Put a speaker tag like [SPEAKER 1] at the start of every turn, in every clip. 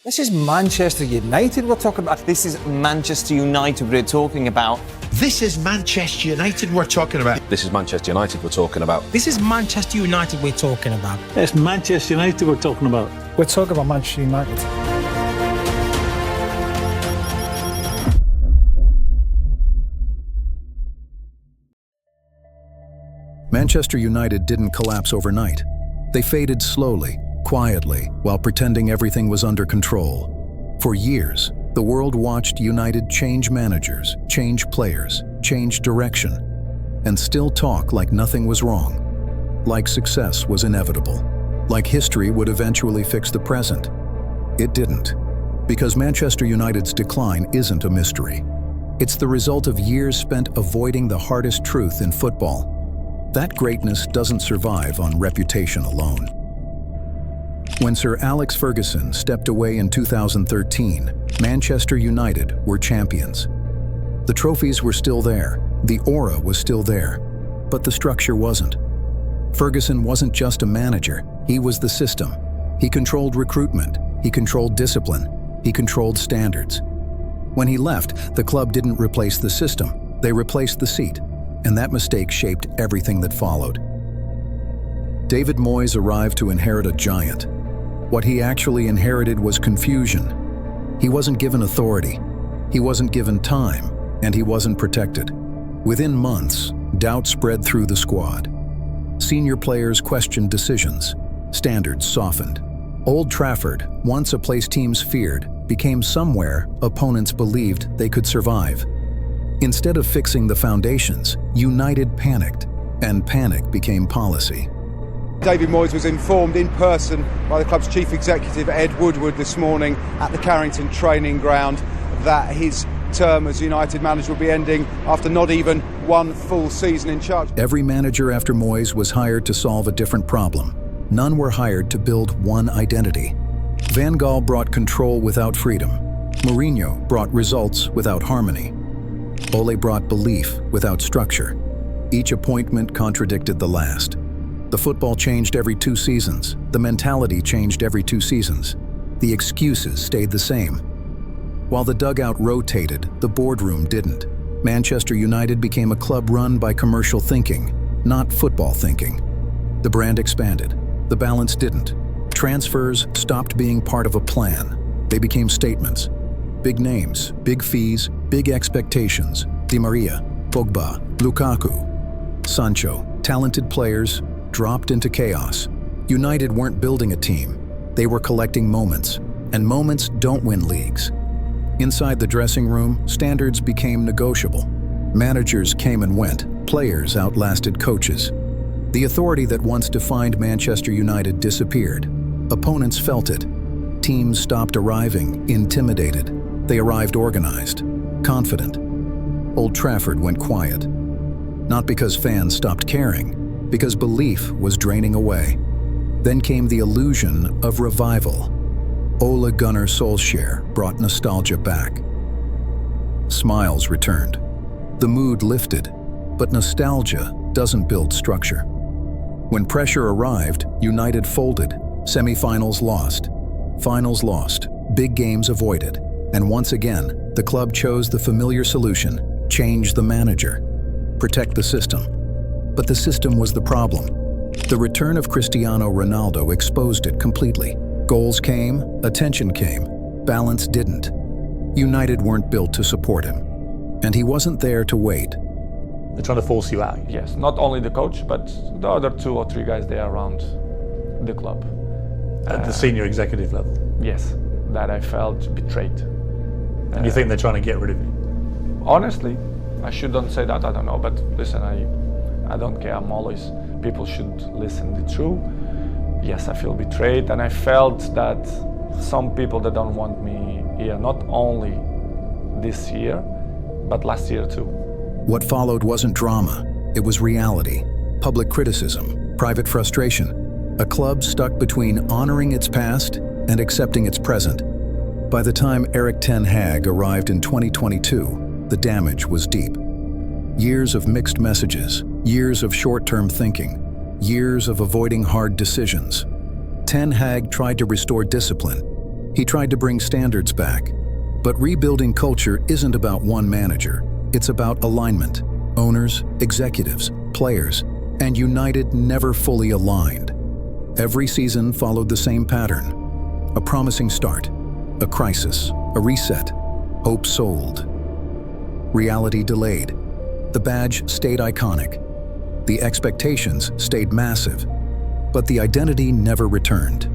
[SPEAKER 1] This is Manchester United we're talking about.
[SPEAKER 2] This is Manchester United we're talking about.
[SPEAKER 3] This is Manchester United we're talking about.
[SPEAKER 4] This is Manchester United we're talking about.
[SPEAKER 5] This is Manchester United we're talking about.
[SPEAKER 6] It's Manchester United we're talking about.
[SPEAKER 7] We're talking about Manchester United.
[SPEAKER 8] Manchester United didn't collapse overnight. They faded slowly, quietly, while pretending everything was under control. For years, the world watched United change managers, change players, change direction, and still talk like nothing was wrong, like success was inevitable, like history would eventually fix the present. It didn't, because Manchester United's decline isn't a mystery. It's the result of years spent avoiding the hardest truth in football. That greatness doesn't survive on reputation alone. When Sir Alex Ferguson stepped away in 2013, Manchester United were champions. The trophies were still there, the aura was still there, but the structure wasn't. Ferguson wasn't just a manager, he was the system. He controlled recruitment, he controlled discipline, he controlled standards. When he left, the club didn't replace the system, they replaced the seat. And that mistake shaped everything that followed. David Moyes arrived to inherit a giant. What he actually inherited was confusion. He wasn't given authority, he wasn't given time, and he wasn't protected. Within months, doubt spread through the squad. Senior players questioned decisions, standards softened. Old Trafford, once a place teams feared, became somewhere opponents believed they could survive. Instead of fixing the foundations, United panicked, and panic became policy.
[SPEAKER 9] David Moyes was informed in person by the club's chief executive, Ed Woodward, this morning at the Carrington training ground that his term as United manager will be ending after not even one full season in charge.
[SPEAKER 8] Every manager after Moyes was hired to solve a different problem. None were hired to build one identity. Van Gaal brought control without freedom. Mourinho brought results without harmony. Ole brought belief without structure. Each appointment contradicted the last. The football changed every 2 seasons. The mentality changed every 2 seasons. The excuses stayed the same. While the dugout rotated, the boardroom didn't. Manchester United became a club run by commercial thinking, not football thinking. The brand expanded. The balance didn't. Transfers stopped being part of a plan. They became statements. Big names, big fees, big expectations. Di Maria, Pogba, Lukaku, Sancho, talented players, dropped into chaos. United weren't building a team. They were collecting moments, and moments don't win leagues. Inside the dressing room, standards became negotiable. Managers came and went, players outlasted coaches. The authority that once defined Manchester United disappeared. Opponents felt it. Teams stopped arriving, intimidated. They arrived organized, confident. Old Trafford went quiet. Not because fans stopped caring, because belief was draining away. Then came the illusion of revival. Ole Gunnar Solskjaer brought nostalgia back. Smiles returned. The mood lifted, but nostalgia doesn't build structure. When pressure arrived, United folded. Semi-finals lost. Finals lost. Big games avoided. And once again, the club chose the familiar solution: change the manager, protect the system. But the system was the problem. The return of Cristiano Ronaldo exposed it completely. Goals came, attention came, balance didn't. United weren't built to support him, and he wasn't there to wait.
[SPEAKER 6] They're trying to force you out.
[SPEAKER 10] Yes, not only the coach, but the other 2 or 3 guys there around the club.
[SPEAKER 6] At the senior executive level?
[SPEAKER 10] Yes, that I felt betrayed.
[SPEAKER 6] And you think they're trying to get rid of you?
[SPEAKER 10] Honestly, I shouldn't say that, I don't know, but listen, I don't care, I'm always, people should listen the truth. Yes, I feel betrayed, and I felt that some people that don't want me here, not only this year, but last year too.
[SPEAKER 8] What followed wasn't drama, it was reality. Public criticism, private frustration. A club stuck between honoring its past and accepting its present. By the time Erik ten Hag arrived in 2022, the damage was deep. Years of mixed messages, years of short-term thinking, years of avoiding hard decisions. Ten Hag tried to restore discipline. He tried to bring standards back. But rebuilding culture isn't about one manager. It's about alignment. Owners, executives, players, and United never fully aligned. Every season followed the same pattern. A promising start, a crisis, a reset, hope sold. Reality delayed. The badge stayed iconic. The expectations stayed massive. But the identity never returned.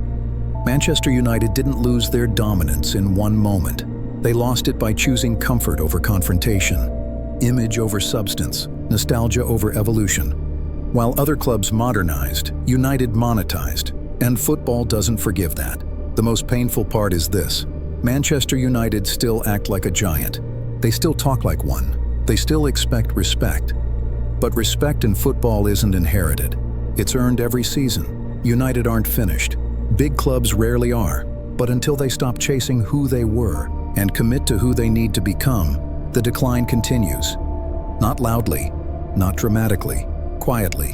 [SPEAKER 8] Manchester United didn't lose their dominance in one moment. They lost it by choosing comfort over confrontation, image over substance, nostalgia over evolution. While other clubs modernized, United monetized, and football doesn't forgive that. The most painful part is this: Manchester United still act like a giant. They still talk like one. They still expect respect. But respect in football isn't inherited. It's earned every season. United aren't finished. Big clubs rarely are. But until they stop chasing who they were and commit to who they need to become, the decline continues. Not loudly, not dramatically, quietly,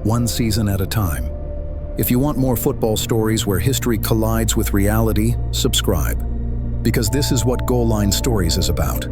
[SPEAKER 8] one season at a time. If you want more football stories where history collides with reality, subscribe. Because this is what GoalLine Stories is about.